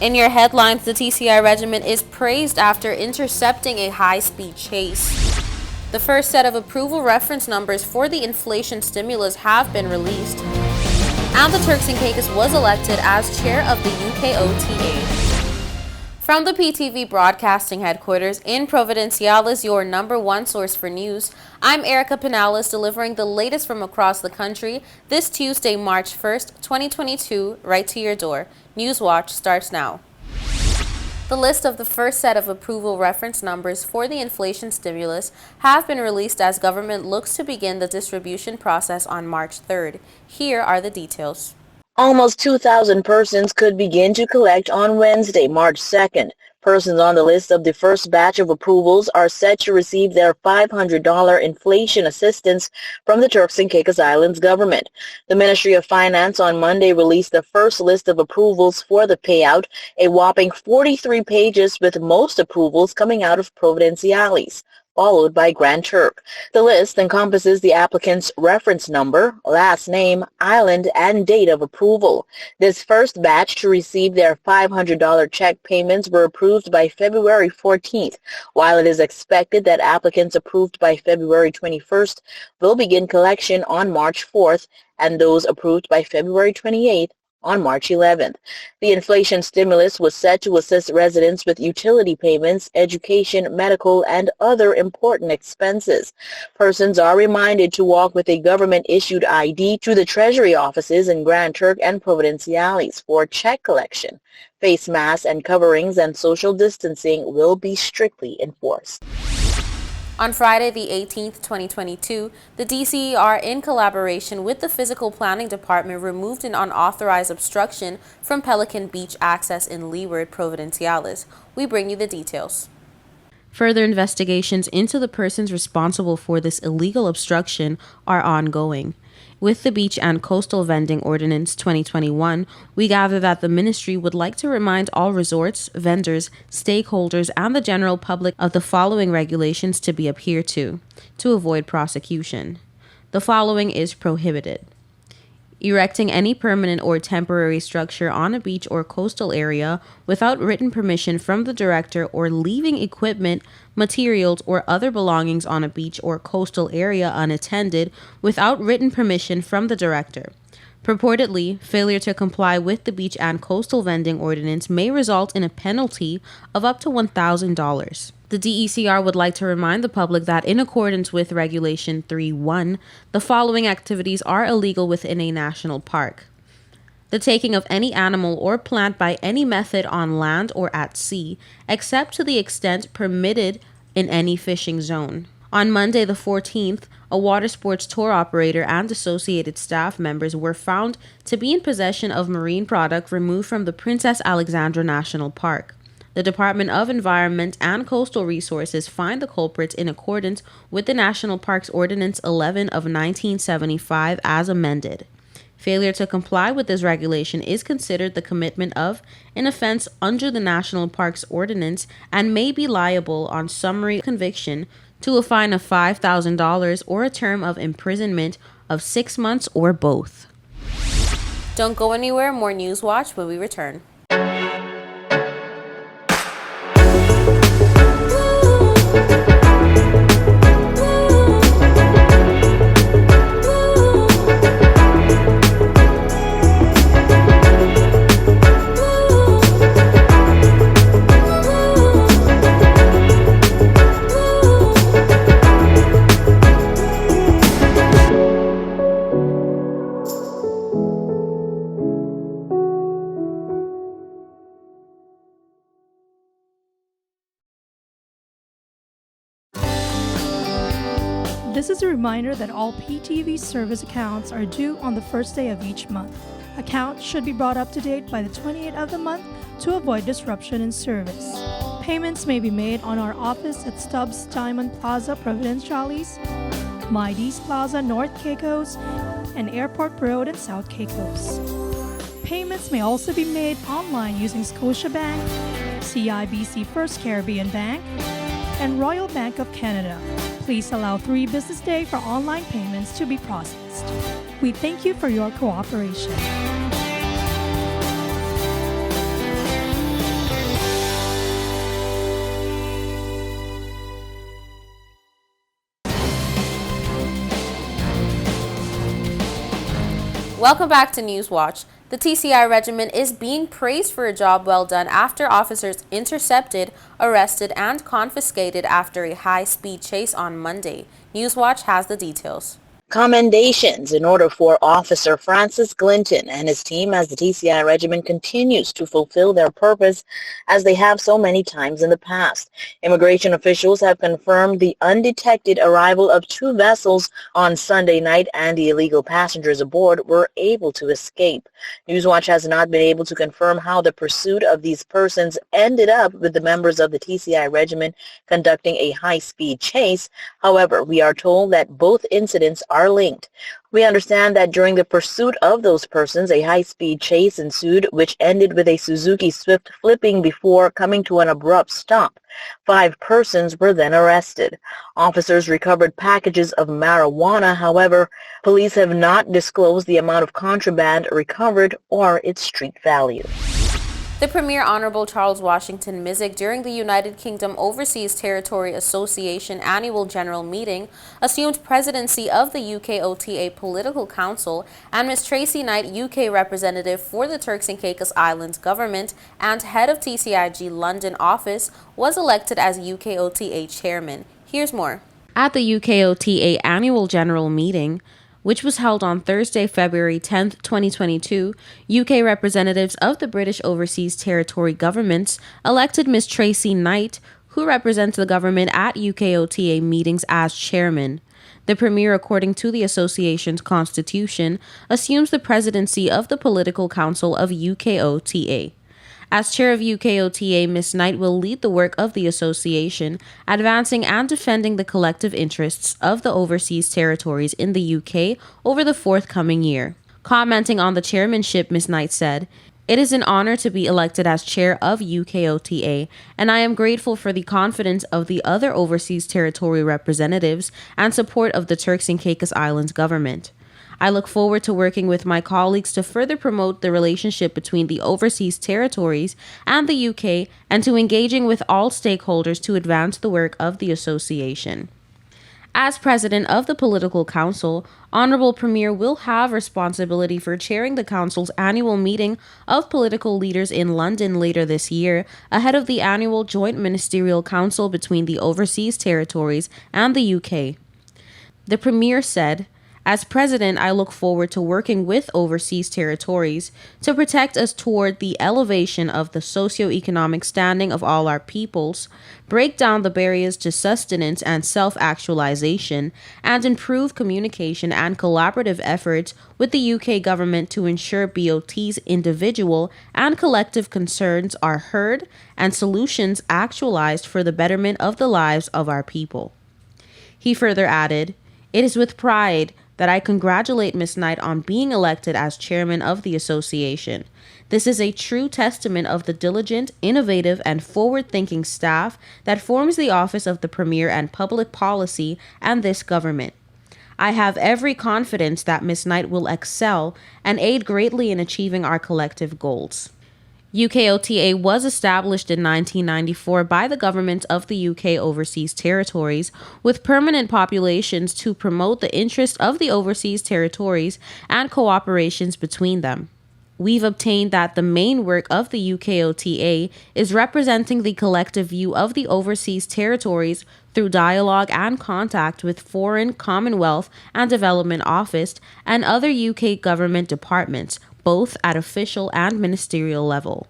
In your headlines, the TCI regiment is praised after intercepting a high-speed chase. The first set of approval reference numbers for the inflation stimulus have been released. And the Turks and Caicos was elected as chair of the UKOTA. From the PTV Broadcasting Headquarters in Providenciales, your number one source for news, I'm Erica Pinales delivering the latest from across the country this Tuesday, March 1st, 2022, right to your door. Newswatch starts now. The list of the first set of approval reference numbers for the inflation stimulus have been released as government looks to begin the distribution process on March 3rd. Here are the details. Almost 2,000 persons could begin to collect on Wednesday, March 2nd. Persons on the list of the first batch of approvals are set to receive their $500 inflation assistance from the Turks and Caicos Islands government. The Ministry of Finance on Monday released the first list of approvals for the payout, a whopping 43 pages with most approvals coming out of Providenciales, followed by Grand Turk. The list encompasses the applicant's reference number, last name, island, and date of approval. This first batch to receive their $500 check payments were approved by February 14th, while it is expected that applicants approved by February 21st will begin collection on March 4th, and those approved by February 28th on March 11th. The inflation stimulus was set to assist residents with utility payments, education, medical, and other important expenses. Persons are reminded to walk with a government-issued ID to the Treasury offices in Grand Turk and Providenciales for check collection. Face masks and coverings and social distancing will be strictly enforced. On Friday, the 18th, 2022, the DCER, in collaboration with the Physical Planning Department, removed an unauthorized obstruction from Pelican Beach access in Leeward, Providenciales. We bring you the details. Further investigations into the persons responsible for this illegal obstruction are ongoing. With the Beach and Coastal Vending Ordinance 2021, we gather that the ministry would like to remind all resorts, vendors, stakeholders, and the general public of the following regulations to be adhered to avoid prosecution. The following is prohibited: erecting any permanent or temporary structure on a beach or coastal area without written permission from the director, or leaving equipment, materials, or other belongings on a beach or coastal area unattended without written permission from the director. Purportedly, failure to comply with the Beach and Coastal Vending Ordinance may result in a penalty of up to $1,000. The DECR would like to remind the public that in accordance with Regulation 3.1, the following activities are illegal within a national park: the taking of any animal or plant by any method on land or at sea, except to the extent permitted in any fishing zone. On Monday the 14th, a water sports tour operator and associated staff members were found to be in possession of marine product removed from the Princess Alexandra National Park. The Department of Environment and Coastal Resources fined the culprits in accordance with the National Parks Ordinance 11 of 1975 as amended. Failure to comply with this regulation is considered the commitment of an offense under the National Parks Ordinance and may be liable on summary conviction to a fine of $5,000 or a term of imprisonment of 6 months or both. Don't go anywhere. More Newswatch when we return. This is a reminder that all PTV service accounts are due on the first day of each month. Accounts should be brought up to date by the 28th of the month to avoid disruption in service. Payments may be made on our office at Stubbs Diamond Plaza, Providenciales, Mides Plaza, North Caicos, and Airport Road in South Caicos. Payments may also be made online using Scotiabank, CIBC First Caribbean Bank, and Royal Bank of Canada. Please allow 3 business days for online payments to be processed. We thank you for your cooperation. Welcome back to Newswatch. The TCI regiment is being praised for a job well done after officers intercepted, arrested, and confiscated after a high-speed chase on Monday. Newswatch has the details. Commendations in order for Officer Francis Glinton and his team as the TCI regiment continues to fulfill their purpose as they have so many times in the past. Immigration officials have confirmed the undetected arrival of 2 vessels on Sunday night and the illegal passengers aboard were able to escape. Newswatch has not been able to confirm how the pursuit of these persons ended up with the members of the TCI regiment conducting a high-speed chase. However, we are told that both incidents are linked. We understand that during the pursuit of those persons, a high-speed chase ensued, which ended with a Suzuki Swift flipping before coming to an abrupt stop. 5 persons were then arrested. Officers recovered packages of marijuana. However, police have not disclosed the amount of contraband recovered or its street value. The Premier Honorable Charles Washington Mizik, during the United Kingdom Overseas Territory Association Annual General Meeting, assumed presidency of the UKOTA Political Council, and Ms. Tracy Knight, UK representative for the Turks and Caicos Islands government and head of TCIG London office, was elected as UKOTA chairman. Here's more. At the UKOTA Annual General Meeting, which was held on Thursday, February 10, 2022, UK representatives of the British Overseas Territory governments elected Ms. Tracy Knight, who represents the government at UKOTA meetings, as chairman. The Premier, according to the association's constitution, assumes the presidency of the Political Council of UKOTA. As chair of UKOTA, Ms. Knight will lead the work of the association, advancing and defending the collective interests of the overseas territories in the UK over the forthcoming year. Commenting on the chairmanship, Ms. Knight said, "It is an honor to be elected as chair of UKOTA, and I am grateful for the confidence of the other overseas territory representatives and support of the Turks and Caicos Islands government. I look forward to working with my colleagues to further promote the relationship between the overseas territories and the UK and to engaging with all stakeholders to advance the work of the association." As president of the Political Council, Honorable Premier will have responsibility for chairing the Council's annual meeting of political leaders in London later this year, ahead of the annual Joint Ministerial Council between the overseas territories and the UK. The Premier said, "As president, I look forward to working with overseas territories to protect us toward the elevation of the socio-economic standing of all our peoples, break down the barriers to sustenance and self-actualization, and improve communication and collaborative efforts with the UK government to ensure BOT's individual and collective concerns are heard and solutions actualized for the betterment of the lives of our people." He further added, "It is with pride that I congratulate Ms. Knight on being elected as chairman of the association. This is a true testament of the diligent, innovative, and forward-thinking staff that forms the Office of the Premier and Public Policy and this government. I have every confidence that Ms. Knight will excel and aid greatly in achieving our collective goals." UKOTA was established in 1994 by the government of the UK overseas territories with permanent populations to promote the interest of the overseas territories and cooperations between them. We've obtained that the main work of the UKOTA is representing the collective view of the overseas territories through dialogue and contact with Foreign, Commonwealth and Development Office and other UK government departments, both at official and ministerial level.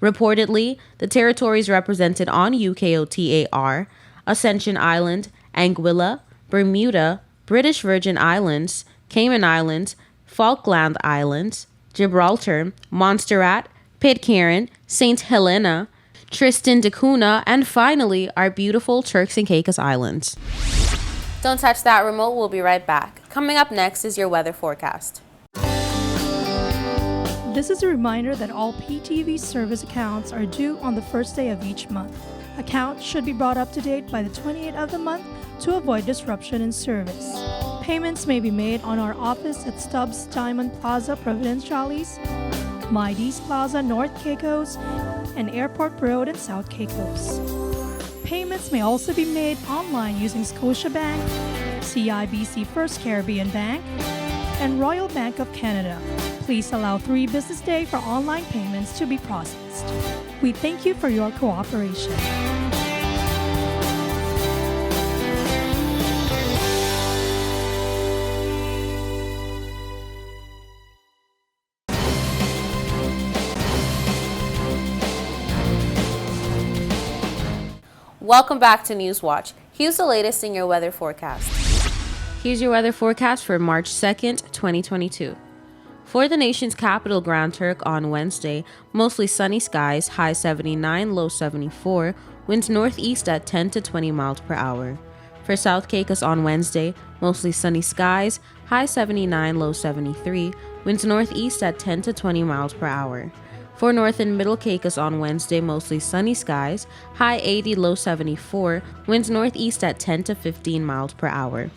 Reportedly, the territories represented on UKOTA are Ascension Island, Anguilla, Bermuda, British Virgin Islands, Cayman Islands, Falkland Islands, Gibraltar, Montserrat, Pitcairn, St. Helena, Tristan da Cunha, and finally, our beautiful Turks and Caicos Islands. Don't touch that remote, we'll be right back. Coming up next is your weather forecast. This is a reminder that all PTV service accounts are due on the first day of each month. Accounts should be brought up to date by the 28th of the month to avoid disruption in service. Payments may be made on our office at Stubbs Diamond Plaza, Providenciales, Mides Plaza, North Caicos, and Airport Road in South Caicos. Payments may also be made online using Scotiabank, CIBC First Caribbean Bank, and Royal Bank of Canada. Please allow 3 business days for online payments to be processed. We thank you for your cooperation. Welcome back to Newswatch. Here's the latest in your weather forecast. Here's your weather forecast for March 2nd, 2022. For the nation's capital, Grand Turk, on Wednesday, mostly sunny skies, high 79, low 74, winds northeast at 10 to 20 miles per hour. For South Caicos on Wednesday, mostly sunny skies, high 79, low 73, winds northeast at 10 to 20 miles per hour. For North and Middle Caicos on Wednesday, mostly sunny skies, high 80, low 74, winds northeast at 10 to 15 miles per hour.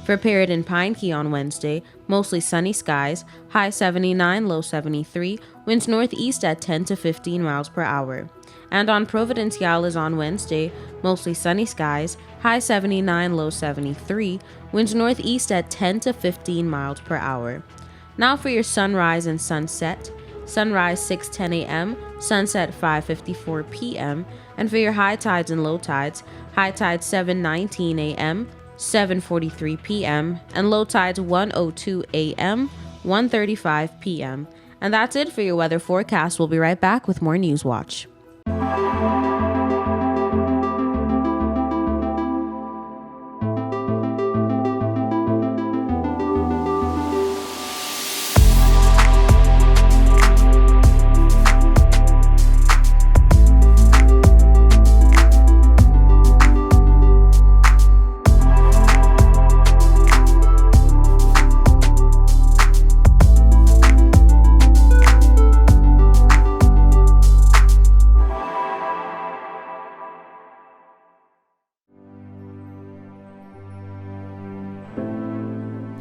For Parrot and Pine Key on Wednesday, mostly sunny skies, high 79, low 73, winds northeast at 10 to 15 miles per hour. And on Providence Yales on Wednesday, mostly sunny skies, high 79, low 73, winds northeast at 10 to 15 miles per hour. Now for your sunrise and sunset. Sunrise 6:10 a.m., sunset 5:54 p.m., and for your high tides and low tides, high tide 7:19 a.m., 7:43 p.m., and low tides 1:02 a.m., 1:35 p.m. And that's it for your weather forecast. We'll be right back with more Newswatch.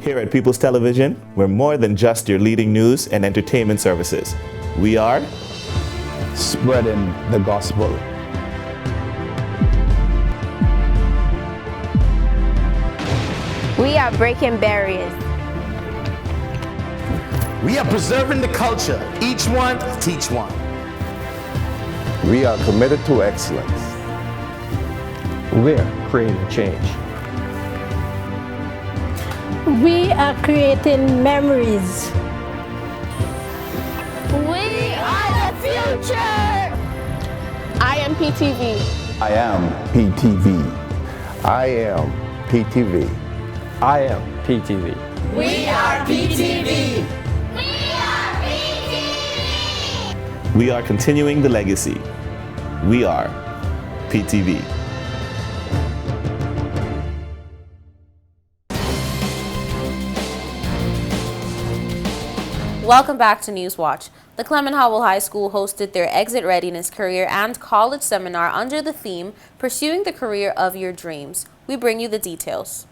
Here at People's Television, we're more than just your leading news and entertainment services. We are spreading the gospel. We are breaking barriers. We are preserving the culture. Each one, teach one. We are committed to excellence. We're creating change. We are creating memories. We are the future. I am PTV. I am PTV. I am PTV. I am PTV. We are PTV. We are continuing the legacy. We are PTV. Welcome back to Newswatch. The Clement Howell High School hosted their Exit Readiness Career and College Seminar under the theme, Pursuing the Career of Your Dreams. We bring you the details.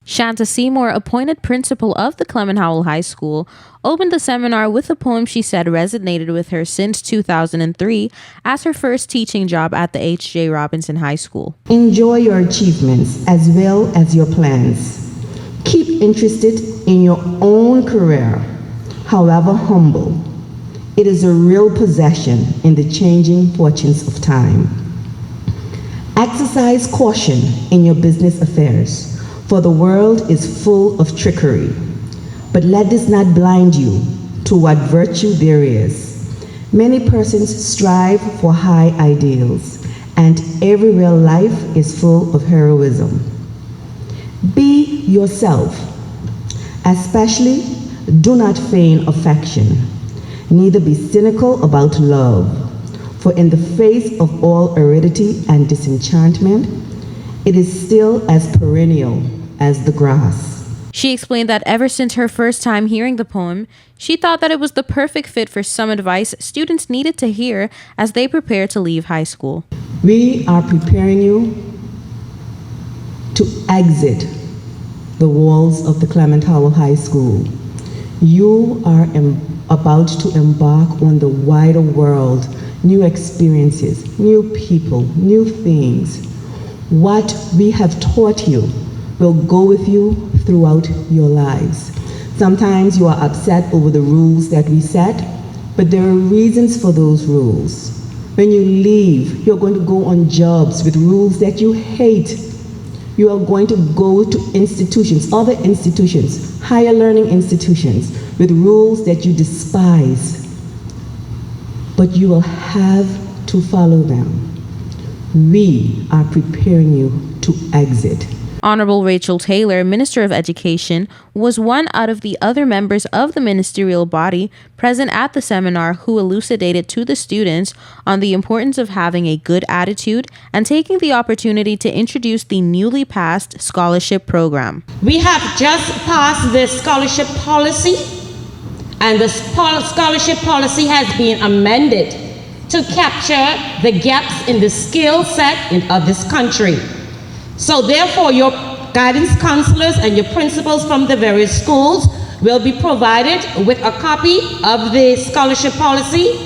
Shanta Seymour, appointed principal of the Clement Howell High School, opened the seminar with a poem she said resonated with her since 2003 as her first teaching job at the H.J. Robinson High School. Enjoy your achievements as well as your plans. Keep interested in your own career, however humble. It is a real possession in the changing fortunes of time. Exercise caution in your business affairs, for the world is full of trickery. But let this not blind you to what virtue there is. Many persons strive for high ideals, and every real life is full of heroism. Be yourself, especially do not feign affection, neither be cynical about love, for in the face of all aridity and disenchantment, it is still as perennial as the grass. She explained that ever since her first time hearing the poem, she thought that it was the perfect fit for some advice students needed to hear as they prepare to leave high school. We are preparing you to exit the walls of the Clement Howell High School. You are about to embark on the wider world, new experiences, new people, new things. What we have taught you will go with you throughout your lives. Sometimes you are upset over the rules that we set, but there are reasons for those rules. When you leave, you're going to go on jobs with rules that you hate. You are going to go to institutions, other institutions, higher learning institutions, with rules that you despise. But you will have to follow them. We are preparing you to exit. Honorable Rachel Taylor, Minister of Education, was one out of the other members of the ministerial body present at the seminar who elucidated to the students on the importance of having a good attitude and taking the opportunity to introduce the newly passed scholarship program. We have just passed the scholarship policy, and the scholarship policy has been amended to capture the gaps in the skill set of this country. So therefore, your guidance counselors and your principals from the various schools will be provided with a copy of the scholarship policy.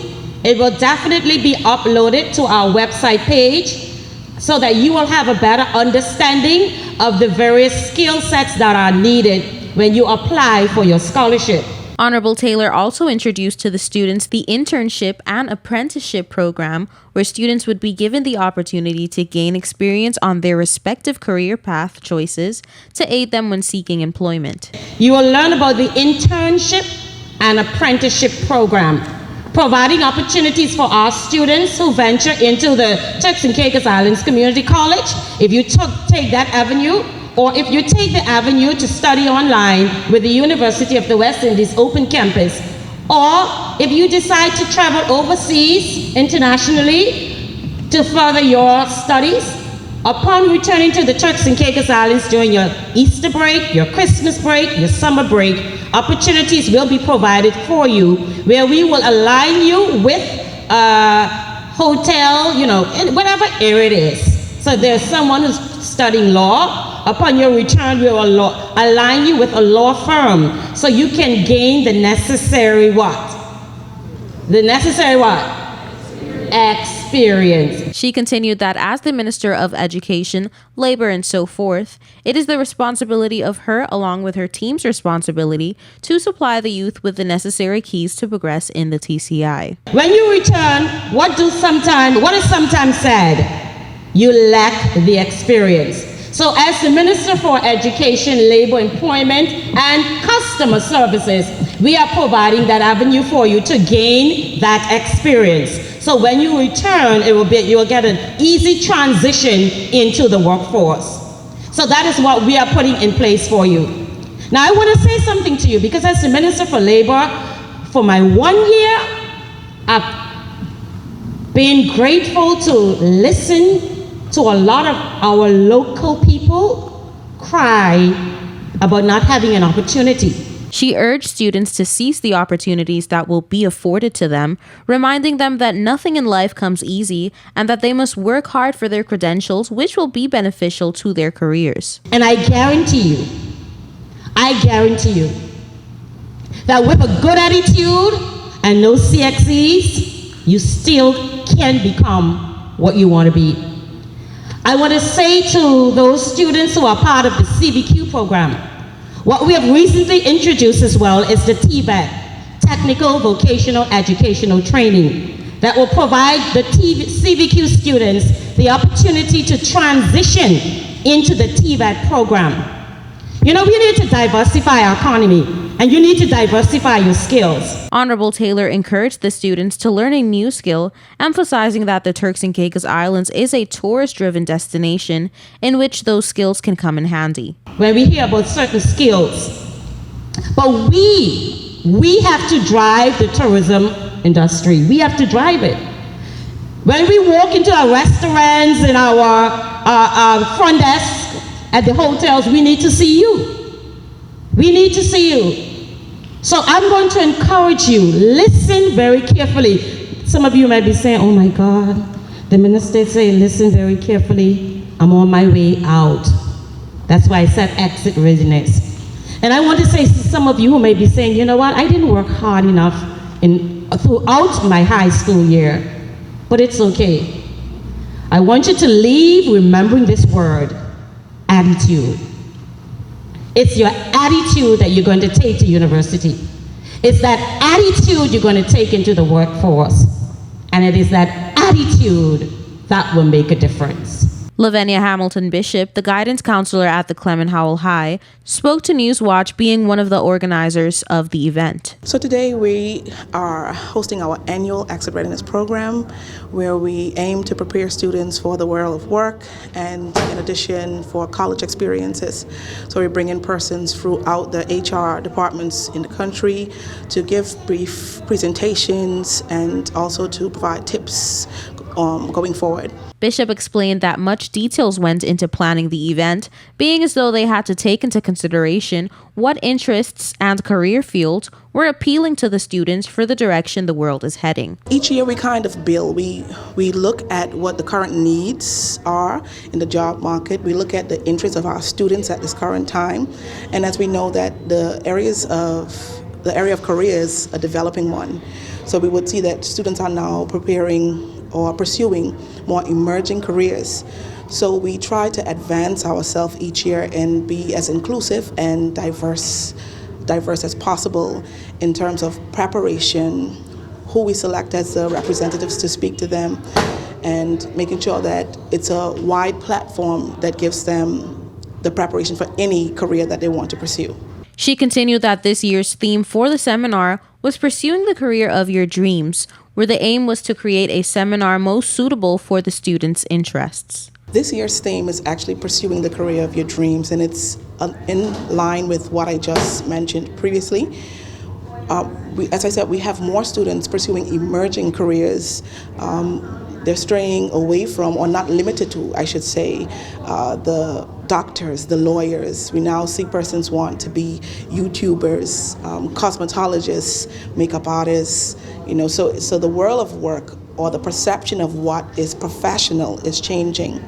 It will definitely be uploaded to our website page so that you will have a better understanding of the various skill sets that are needed when you apply for your scholarship. Honorable Taylor also introduced to the students the Internship and Apprenticeship program, where students would be given the opportunity to gain experience on their respective career path choices to aid them when seeking employment. You will learn about the Internship and Apprenticeship program, providing opportunities for our students who venture into the Turks and Caicos Islands Community College. If you take that avenue, or if you take the avenue to study online with the University of the West Indies Open Campus, or if you decide to travel overseas internationally to further your studies, upon returning to the Turks and Caicos Islands during your Easter break, your Christmas break, your summer break, opportunities will be provided for you where we will align you with a hotel, in whatever area it is. So there's someone who's studying law. Upon your return, we will align you with a law firm so you can gain the necessary what? The necessary what? Experience. She continued that as the Minister of Education, Labor, and so forth, it is the responsibility of her, along with her team's responsibility, to supply the youth with the necessary keys to progress in the TCI. When you return, what is sometimes said? You lack the experience. So as the Minister for Education, Labor, Employment, and Customer Services, we are providing that avenue for you to gain that experience. So when you return, you will get an easy transition into the workforce. So that is what we are putting in place for you. Now I want to say something to you, because as the Minister for Labor, for my 1 year, I've been grateful to listen to a lot of our local people cry about not having an opportunity. She urged students to seize the opportunities that will be afforded to them, reminding them that nothing in life comes easy and that they must work hard for their credentials, which will be beneficial to their careers. And I guarantee you that with a good attitude and no CXEs, you still can become what you want to be. I want to say to those students who are part of the CVQ program, what we have recently introduced as well is the TVET, Technical Vocational Educational Training, that will provide the CVQ students the opportunity to transition into the TVET program. We need to diversify our economy, and you need to diversify your skills. Honorable Taylor encouraged the students to learn a new skill, emphasizing that the Turks and Caicos Islands is a tourist-driven destination in which those skills can come in handy. When we hear about certain skills, but we have to drive the tourism industry. We have to drive it. When we walk into our restaurants and our front desk at the hotels, we need to see you. We need to see you. So I'm going to encourage you, listen very carefully. Some of you might be saying, oh my God, the minister say, listen very carefully. I'm on my way out. That's why I said exit readiness. And I want to say to some of you who may be saying, you know what, I didn't work hard enough throughout my high school year, but it's okay. I want you to leave remembering this word, attitude. It's your attitude that you're going to take to university. It's that attitude you're going to take into the workforce. And it is that attitude that will make a difference. Lavenia Hamilton Bishop, the guidance counselor at the Clement Howell High, spoke to Newswatch, being one of the organizers of the event. So today we are hosting our annual Exit Readiness program, where we aim to prepare students for the world of work and in addition for college experiences. So we bring in persons throughout the HR departments in the country to give brief presentations and also to provide tips going forward. Bishop explained that much details went into planning the event, being as though they had to take into consideration what interests and career fields were appealing to the students for the direction the world is heading. Each year we kind of build. We look at what the current needs are in the job market. We look at the interests of our students at this current time. And as we know that the area of career is a developing one. So we would see that students are now preparing or pursuing more emerging careers. So we try to advance ourselves each year and be as inclusive and diverse as possible in terms of preparation, who we select as the representatives to speak to them, and making sure that it's a wide platform that gives them the preparation for any career that they want to pursue. She continued that this year's theme for the seminar was Pursuing the Career of Your Dreams, where the aim was to create a seminar most suitable for the students' interests. This year's theme is actually Pursuing the Career of Your Dreams, and it's in line with what I just mentioned previously. As I said, we have more students pursuing emerging careers. They're straying away from, or not limited to, I should say, the doctors, the lawyers. We now see persons want to be YouTubers, cosmetologists, makeup artists. So the world of work, or the perception of what is professional, is changing.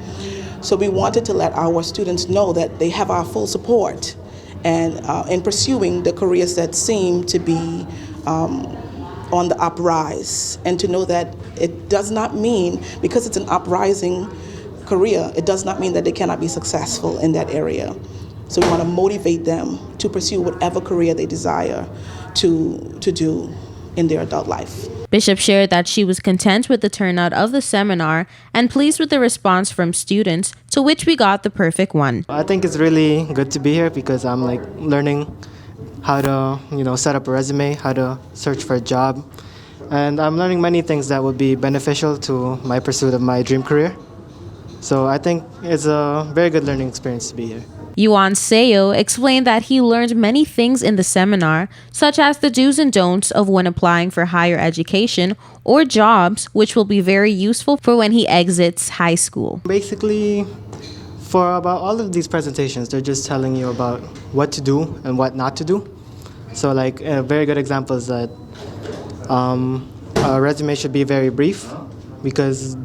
So we wanted to let our students know that they have our full support and in pursuing the careers that seem to be on the uprise, and to know that it does not mean, because it's an uprising career, it does not mean that they cannot be successful in that area. So we want to motivate them to pursue whatever career they desire to do in their adult life. Bishop shared that she was content with the turnout of the seminar and pleased with the response from students, to which we got the perfect one. I think it's really good to be here because I'm learning how to set up a resume, how to search for a job, and I'm learning many things that would be beneficial to my pursuit of my dream career. So I think it's a very good learning experience to be here. Yuan Seo explained that he learned many things in the seminar, such as the do's and don'ts of when applying for higher education or jobs, which will be very useful for when he exits high school. Basically, for about all of these presentations, they're just telling you about what to do and what not to do. So a very good example is that a resume should be very brief, because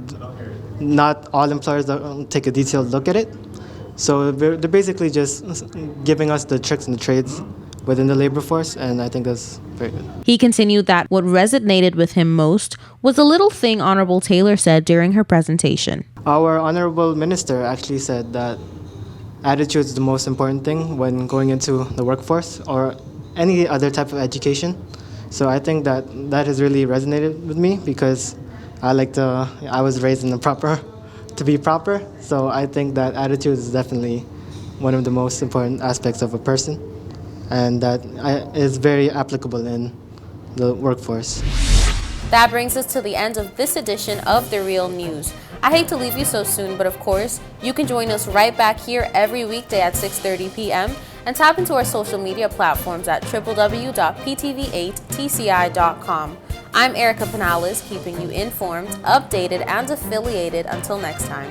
not all employers take a detailed look at it. So they're basically just giving us the tricks and the trades within the labor force, and I think that's very good. He continued that what resonated with him most was a little thing Honorable Taylor said during her presentation. Our Honorable Minister actually said that attitude is the most important thing when going into the workforce or any other type of education. So I think that has really resonated with me, because I was raised in to be proper. So I think that attitude is definitely one of the most important aspects of a person, and that is very applicable in the workforce. That brings us to the end of this edition of The Real News. I hate to leave you so soon, but of course, you can join us right back here every weekday at 6:30 p.m. and tap into our social media platforms at www.ptv8tci.com. I'm Erica Penales, keeping you informed, updated, and affiliated. Until next time.